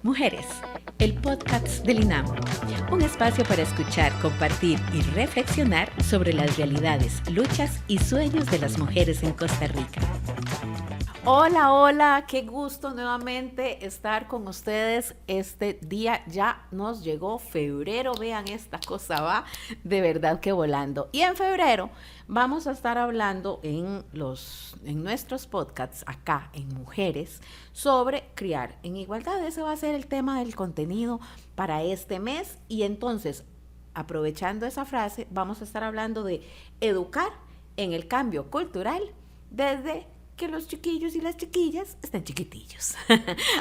Mujeres, el podcast del INAM, un espacio para escuchar, compartir y reflexionar sobre las realidades, luchas y sueños de las mujeres en Costa Rica. Hola, hola, qué gusto nuevamente estar con ustedes este día. Ya nos llegó febrero, vean, esta cosa va de verdad que volando. Y en febrero vamos a estar hablando en nuestros podcasts acá en Mujeres sobre criar en igualdad. Ese va a ser el tema del contenido para este mes. Y entonces, aprovechando esa frase, vamos a estar hablando de educar en el cambio cultural desde que los chiquillos y las chiquillas estén chiquitillos.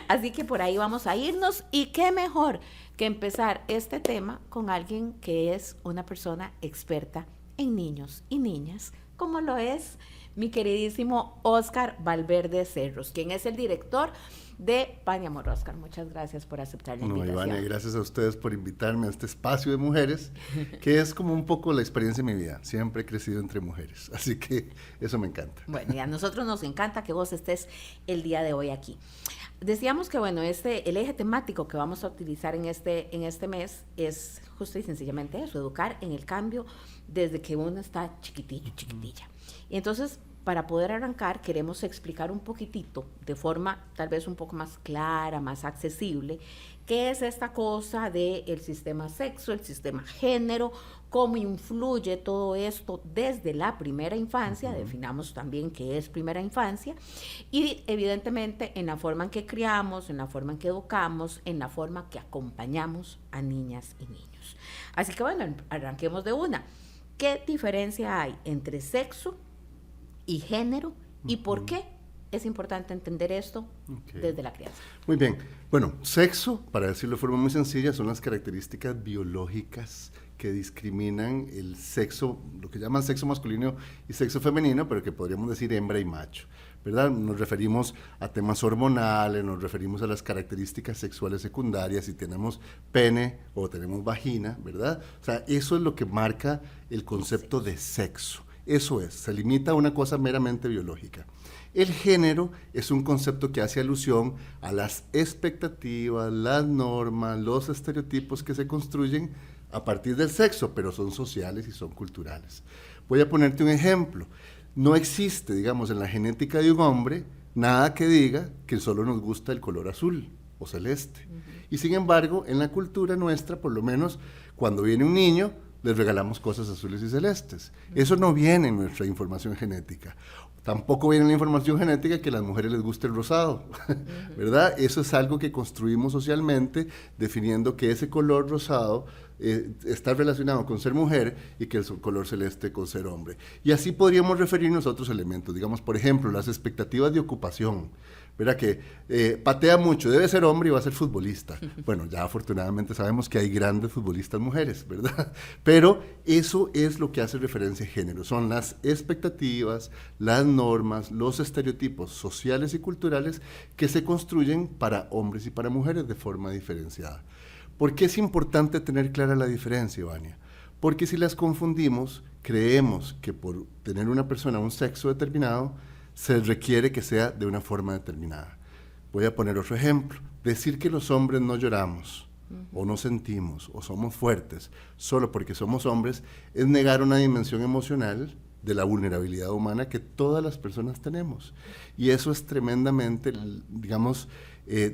Así que por ahí vamos a irnos, y qué mejor que empezar este tema con alguien que es una persona experta en niños y niñas, como lo es mi queridísimo Óscar Valverde Cerros, quien es el director de Pan y Amor. Óscar, muchas gracias por aceptar la invitación. Ivania, gracias a ustedes por invitarme a este espacio de mujeres, que es como un poco la experiencia de mi vida. Siempre he crecido entre mujeres, así que eso me encanta. Bueno, y a nosotros nos encanta que vos estés el día de hoy aquí. Decíamos que, bueno, el eje temático que vamos a utilizar en este mes es justo y sencillamente eso, educar en el cambio desde que uno está chiquitillo, chiquitilla. Y entonces, para poder arrancar, queremos explicar un poquitito, de forma tal vez un poco más clara, más accesible, qué es esta cosa del sistema sexo, el sistema género, cómo influye todo esto desde la primera infancia, definamos también qué es primera infancia, y evidentemente en la forma en que criamos, en la forma en que educamos, en la forma que acompañamos a niñas y niños. Así que bueno, arranquemos de una. ¿Qué diferencia hay entre sexo y género, y por qué es importante entender esto desde la crianza? Muy bien. Bueno, sexo, para decirlo de forma muy sencilla, son las características biológicas que discriminan el sexo, lo que llaman sexo masculino y sexo femenino, pero que podríamos decir hembra y macho, ¿verdad? Nos referimos a temas hormonales, nos referimos a las características sexuales secundarias, si tenemos pene o tenemos vagina, ¿verdad? O sea, eso es lo que marca el concepto de sexo. Eso es, se limita a una cosa meramente biológica. El género es un concepto que hace alusión a las expectativas, las normas, los estereotipos que se construyen a partir del sexo, pero son sociales y son culturales. Voy a ponerte un ejemplo. No existe, digamos, en la genética de un hombre nada que diga que solo nos gusta el color azul o celeste. Y sin embargo, en la cultura nuestra, por lo menos, cuando viene un niño, les regalamos cosas azules y celestes. Eso no viene en nuestra información genética. Tampoco viene en la información genética que a las mujeres les guste el rosado, ¿verdad? Eso es algo que construimos socialmente, definiendo que ese color rosado está relacionado con ser mujer y que el color celeste con ser hombre. Y así podríamos referirnos a otros elementos, digamos, por ejemplo, las expectativas de ocupación. ¿Verdad? Que patea mucho, debe ser hombre y va a ser futbolista. Bueno, ya afortunadamente sabemos que hay grandes futbolistas mujeres, ¿verdad? Pero eso es lo que hace referencia a género. Son las expectativas, las normas, los estereotipos sociales y culturales que se construyen para hombres y para mujeres de forma diferenciada. ¿Por qué es importante tener clara la diferencia, Ivania? Porque si las confundimos, creemos que por tener una persona un sexo determinado, se requiere que sea de una forma determinada. Voy a poner otro ejemplo. Decir que los hombres no lloramos, o no sentimos, o somos fuertes, solo porque somos hombres, es negar una dimensión emocional de la vulnerabilidad humana que todas las personas tenemos. Y eso es tremendamente, digamos,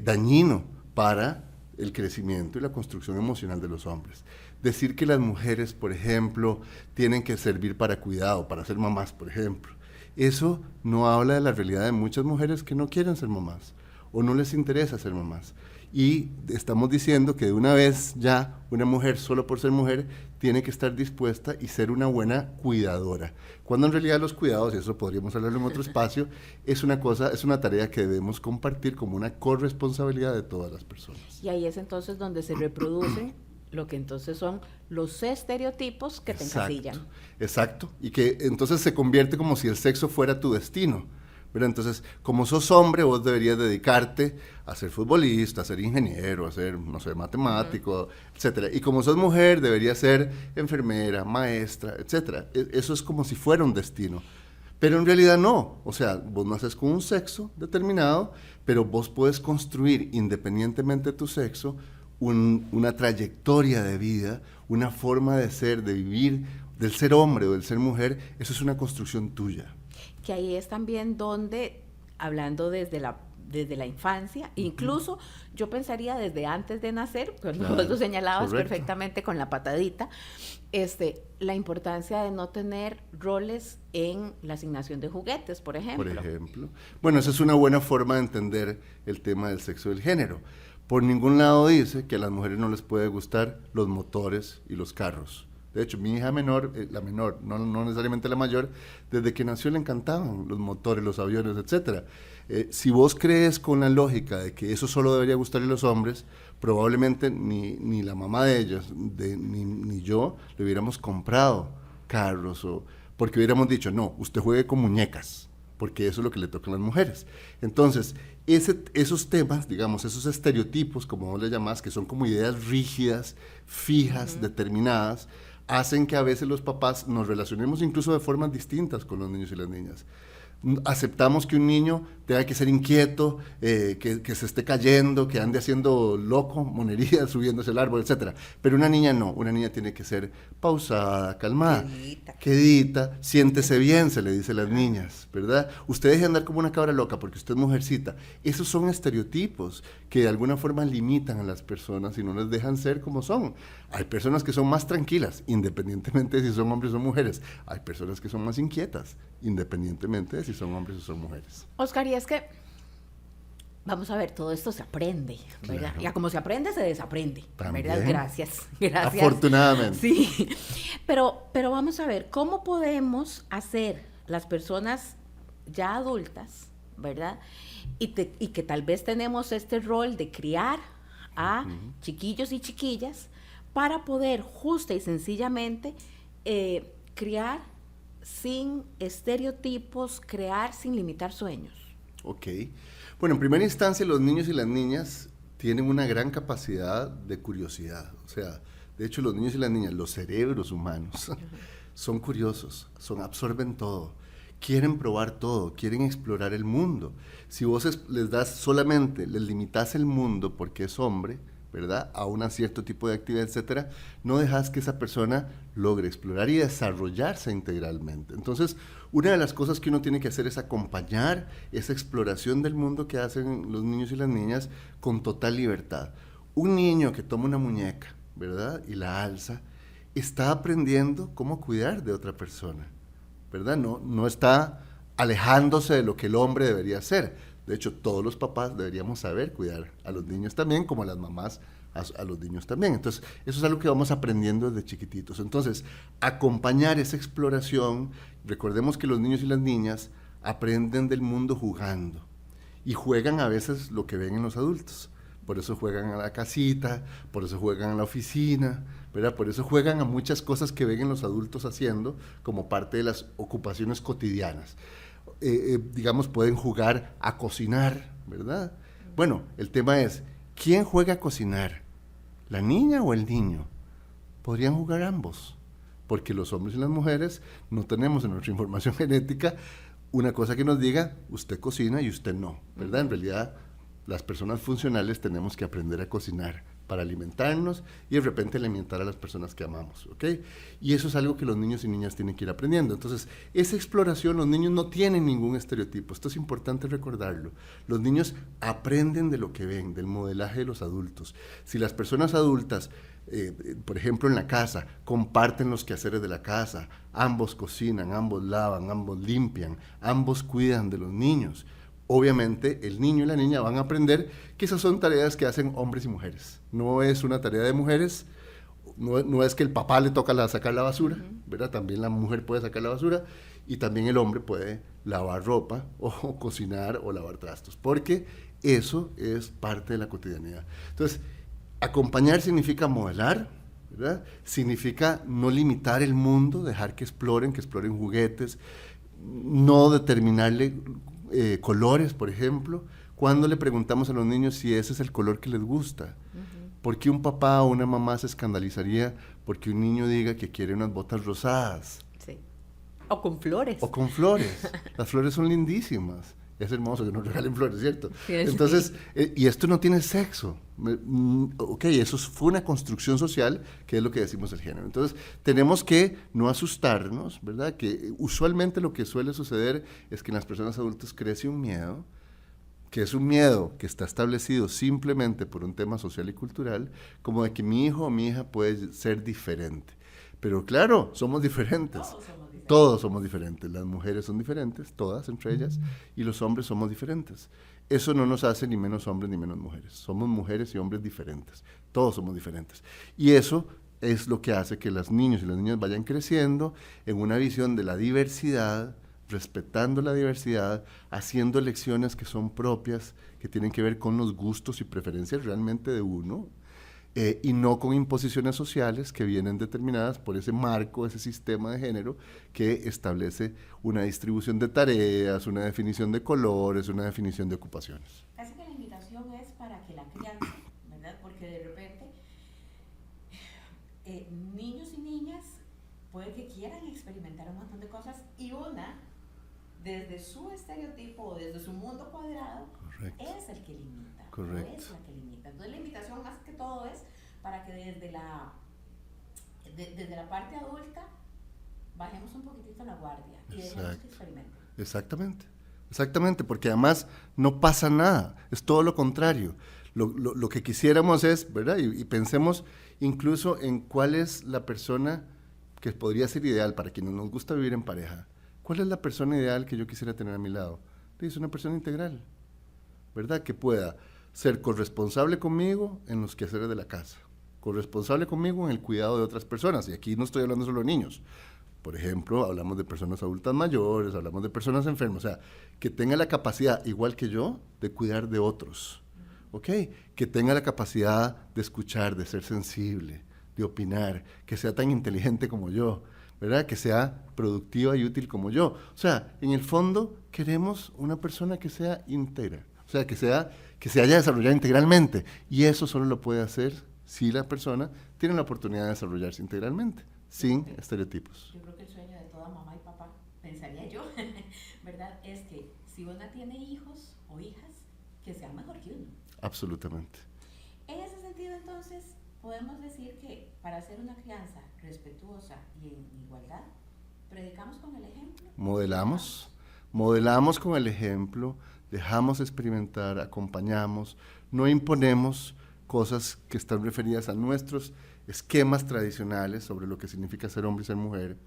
dañino para el crecimiento y la construcción emocional de los hombres. Decir que las mujeres, por ejemplo, tienen que servir para cuidado, para ser mamás, por ejemplo, eso no habla de la realidad de muchas mujeres que no quieren ser mamás o no les interesa ser mamás. Y estamos diciendo que de una vez ya una mujer, solo por ser mujer, tiene que estar dispuesta y ser una buena cuidadora. Cuando en realidad los cuidados, y eso podríamos hablarlo en otro espacio, es una tarea que debemos compartir como una corresponsabilidad de todas las personas. Y ahí es entonces donde se reproducen lo que entonces son los estereotipos que te encasillan. Exacto, y que entonces se convierte como si el sexo fuera tu destino, ¿verdad? Entonces, como sos hombre, vos deberías dedicarte a ser futbolista, a ser ingeniero, a ser, no sé, matemático, etcétera. Y como sos mujer, deberías ser enfermera, maestra, etcétera. Eso es como si fuera un destino. Pero en realidad no, o sea, vos naces con un sexo determinado, pero vos puedes construir, independientemente de tu sexo, una trayectoria de vida, una forma de ser, de vivir, del ser hombre o del ser mujer. Eso es una construcción tuya. Que ahí es también donde, hablando desde la infancia, incluso yo pensaría desde antes de nacer, cuando vos lo señalabas perfectamente con la patadita, la importancia de no tener roles en la asignación de juguetes, por ejemplo. Por ejemplo. Bueno, esa es una buena forma de entender el tema del sexo y del género. Por ningún lado dice que a las mujeres no les puede gustar los motores y los carros. De hecho, mi hija menor, la menor, no necesariamente la mayor, desde que nació le encantaban los motores, los aviones, etc. Si vos crees con la lógica de que eso solo debería gustarle a los hombres, probablemente ni la mamá de ellos, ni yo, le hubiéramos comprado carros, porque hubiéramos dicho, no, usted juegue con muñecas, porque eso es lo que le toca a las mujeres. Entonces, esos temas, digamos, esos estereotipos, como vos le llamás, que son como ideas rígidas, fijas, determinadas, hacen que a veces los papás nos relacionemos incluso de formas distintas con los niños y las niñas. Aceptamos que un niño tenga que ser inquieto, que se esté cayendo, que ande haciendo loco, monerías, subiéndose el árbol, etc. Pero una niña no, una niña tiene que ser pausada, calmada, quedita, siéntese bien, se le dice a las niñas, ¿verdad? Usted deje de andar como una cabra loca porque usted es mujercita. Esos son estereotipos que de alguna forma limitan a las personas y no les dejan ser como son. Hay personas que son más tranquilas, independientemente de si son hombres o mujeres. Hay personas que son más inquietas, independientemente de si son hombres o son mujeres. Oscar, y es que, vamos a ver, todo esto se aprende, ¿verdad? Claro. Y a como se aprende, se desaprende, también. ¿Verdad? Gracias. Afortunadamente. Sí, pero vamos a ver, ¿cómo podemos hacer las personas ya adultas, ¿verdad? Y que tal vez tenemos este rol de criar a chiquillos y chiquillas para poder justa y sencillamente criar sin estereotipos, crear sin limitar sueños. Ok. Bueno, en primera instancia, los niños y las niñas tienen una gran capacidad de curiosidad. O sea, de hecho, los niños y las niñas, los cerebros humanos, son curiosos, absorben todo, quieren probar todo, quieren explorar el mundo. Si vos les das solamente, les limitas el mundo porque es hombre, ¿verdad?, a un cierto tipo de actividad, etcétera, no dejas que esa persona logre explorar y desarrollarse integralmente. Entonces, una de las cosas que uno tiene que hacer es acompañar esa exploración del mundo que hacen los niños y las niñas con total libertad. Un niño que toma una muñeca, ¿verdad?, y la alza, está aprendiendo cómo cuidar de otra persona, ¿verdad? No está alejándose de lo que el hombre debería hacer. De hecho, todos los papás deberíamos saber cuidar a los niños también, como las mamás a los niños también. Entonces, eso es algo que vamos aprendiendo desde chiquititos. Entonces, acompañar esa exploración, recordemos que los niños y las niñas aprenden del mundo jugando y juegan a veces lo que ven en los adultos. Por eso juegan a la casita, por eso juegan a la oficina, ¿verdad? Por eso juegan a muchas cosas que ven en los adultos haciendo como parte de las ocupaciones cotidianas. Digamos, pueden jugar a cocinar, ¿verdad? Bueno, el tema es, ¿quién juega a cocinar? ¿La niña o el niño? Podrían jugar ambos, porque los hombres y las mujeres no tenemos en nuestra información genética una cosa que nos diga, usted cocina y usted no, ¿verdad? En realidad, las personas funcionales tenemos que aprender a cocinar para alimentarnos y de repente alimentar a las personas que amamos, ¿ok? Y eso es algo que los niños y niñas tienen que ir aprendiendo. Entonces, esa exploración, los niños no tienen ningún estereotipo, esto es importante recordarlo. Los niños aprenden de lo que ven, del modelaje de los adultos. Si las personas adultas, por ejemplo en la casa, comparten los quehaceres de la casa, ambos cocinan, ambos lavan, ambos limpian, ambos cuidan de los niños, obviamente el niño y la niña van a aprender que esas son tareas que hacen hombres y mujeres. No es una tarea de mujeres, no es que el papá le toca sacar la basura, ¿verdad? También la mujer puede sacar la basura y también el hombre puede lavar ropa o cocinar o lavar trastos, porque eso es parte de la cotidianidad. Entonces, acompañar significa modelar, ¿verdad? Significa no limitar el mundo, dejar que exploren juguetes, no determinarle colores, por ejemplo. Cuando le preguntamos a los niños si ese es el color que les gusta, ¿por qué un papá o una mamá se escandalizaría porque un niño diga que quiere unas botas rosadas? Sí. O con flores. O con flores. Las flores son lindísimas. Es hermoso que nos regalen flores, ¿cierto? Sí. Entonces, y esto no tiene sexo. Ok, eso fue una construcción social, que es lo que decimos el género. Entonces, tenemos que no asustarnos, ¿verdad? Que usualmente lo que suele suceder es que en las personas adultas crece un miedo, que es un miedo que está establecido simplemente por un tema social y cultural, como de que mi hijo o mi hija puede ser diferente. Pero claro, somos diferentes. Todos somos diferentes. Las mujeres son diferentes, todas entre ellas, y los hombres somos diferentes. Eso no nos hace ni menos hombres ni menos mujeres. Somos mujeres y hombres diferentes. Todos somos diferentes. Y eso es lo que hace que los niños y las niñas vayan creciendo en una visión de la diversidad, respetando la diversidad, haciendo elecciones que son propias, que tienen que ver con los gustos y preferencias realmente de uno, y no con imposiciones sociales que vienen determinadas por ese marco, ese sistema de género que establece una distribución de tareas, una definición de colores, una definición de ocupaciones. Casi que la invitación es para que la crianza, ¿verdad? Porque de repente niños y niñas puede que quieran experimentar un montón de cosas y una, desde su estereotipo o desde su mundo cuadrado, correcto, es el que limita. Correcto. Es la que limita. Entonces la invitación más que todo es para que desde la parte adulta bajemos un poquitito la guardia y dejemos que experimenten. Exactamente, porque además no pasa nada, es todo lo contrario. Lo que quisiéramos es, ¿verdad? Y pensemos incluso en cuál es la persona que podría ser ideal para quienes nos gusta vivir en pareja. ¿Cuál es la persona ideal que yo quisiera tener a mi lado? Es una persona integral, ¿verdad? Que pueda ser corresponsable conmigo en los quehaceres de la casa, corresponsable conmigo en el cuidado de otras personas, y aquí no estoy hablando solo de niños. Por ejemplo, hablamos de personas adultas mayores, hablamos de personas enfermas, o sea, que tenga la capacidad, igual que yo, de cuidar de otros, ¿ok? Que tenga la capacidad de escuchar, de ser sensible, de opinar, que sea tan inteligente como yo, ¿verdad? Que sea productiva y útil como yo. O sea, en el fondo queremos una persona que sea íntegra, o sea, que se haya desarrollado integralmente, y eso solo lo puede hacer si la persona tiene la oportunidad de desarrollarse integralmente, sin estereotipos. Yo creo que el sueño de toda mamá y papá, pensaría yo, ¿verdad? Es que si una tiene hijos o hijas, que sean mejor que uno. Absolutamente. En ese sentido, entonces, podemos decir que para hacer una crianza respetuosa y en igualdad, predicamos con el ejemplo. Modelamos con el ejemplo, dejamos experimentar, acompañamos, no imponemos cosas que están referidas a nuestros esquemas tradicionales sobre lo que significa ser hombre y ser mujer.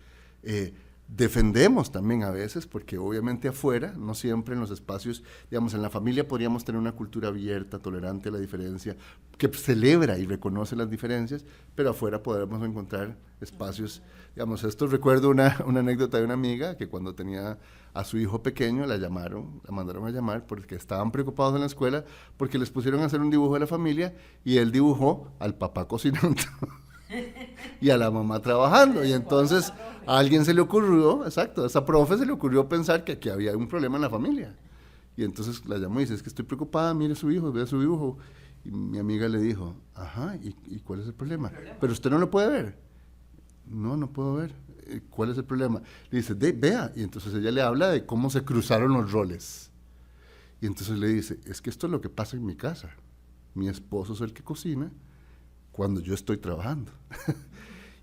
Defendemos también a veces, porque obviamente afuera, no siempre en los espacios, digamos, en la familia podríamos tener una cultura abierta, tolerante a la diferencia, que celebra y reconoce las diferencias, pero afuera podremos encontrar espacios, digamos, esto recuerdo una anécdota de una amiga que cuando tenía a su hijo pequeño la mandaron a llamar porque estaban preocupados en la escuela porque les pusieron a hacer un dibujo de la familia y él dibujó al papá cocinando y a la mamá trabajando, y entonces a alguien se le ocurrió, a esa profe se le ocurrió pensar que aquí había un problema en la familia, y entonces la llamó y dice, es que estoy preocupada, mire su hijo, vea su dibujo, y mi amiga le dijo, ajá, ¿y cuál es el problema? Pero usted no lo puede ver. No puedo ver. ¿Cuál es el problema? Le dice, vea, y entonces ella le habla de cómo se cruzaron los roles, y entonces le dice, es que esto es lo que pasa en mi casa, mi esposo es el que cocina cuando yo estoy trabajando.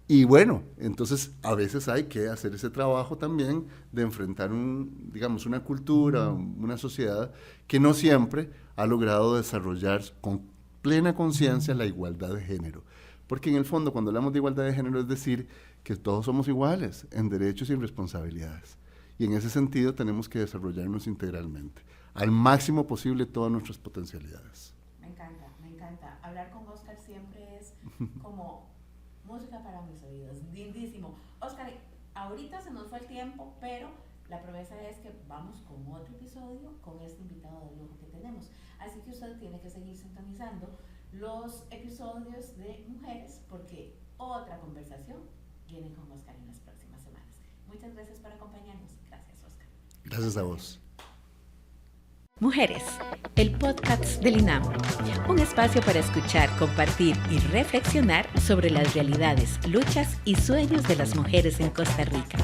Y bueno, entonces a veces hay que hacer ese trabajo también de enfrentar una cultura, una sociedad que no siempre ha logrado desarrollar con plena conciencia la igualdad de género. Porque en el fondo, cuando hablamos de igualdad de género, es decir que todos somos iguales en derechos y en responsabilidades. Y en ese sentido tenemos que desarrollarnos integralmente, al máximo posible todas nuestras potencialidades. Me encanta. Hablar con Oscar siempre es como música para mis oídos, lindísimo. Oscar, ahorita se nos fue el tiempo, pero la promesa es que vamos con otro episodio con este invitado de lujo que tenemos. Así que usted tiene que seguir sintonizando los episodios de Mujeres, porque otra conversación viene con Oscar en las próximas semanas. Muchas gracias por acompañarnos. Gracias, Oscar. Gracias a vos. Mujeres, el podcast del INAM, un espacio para escuchar, compartir y reflexionar sobre las realidades, luchas y sueños de las mujeres en Costa Rica.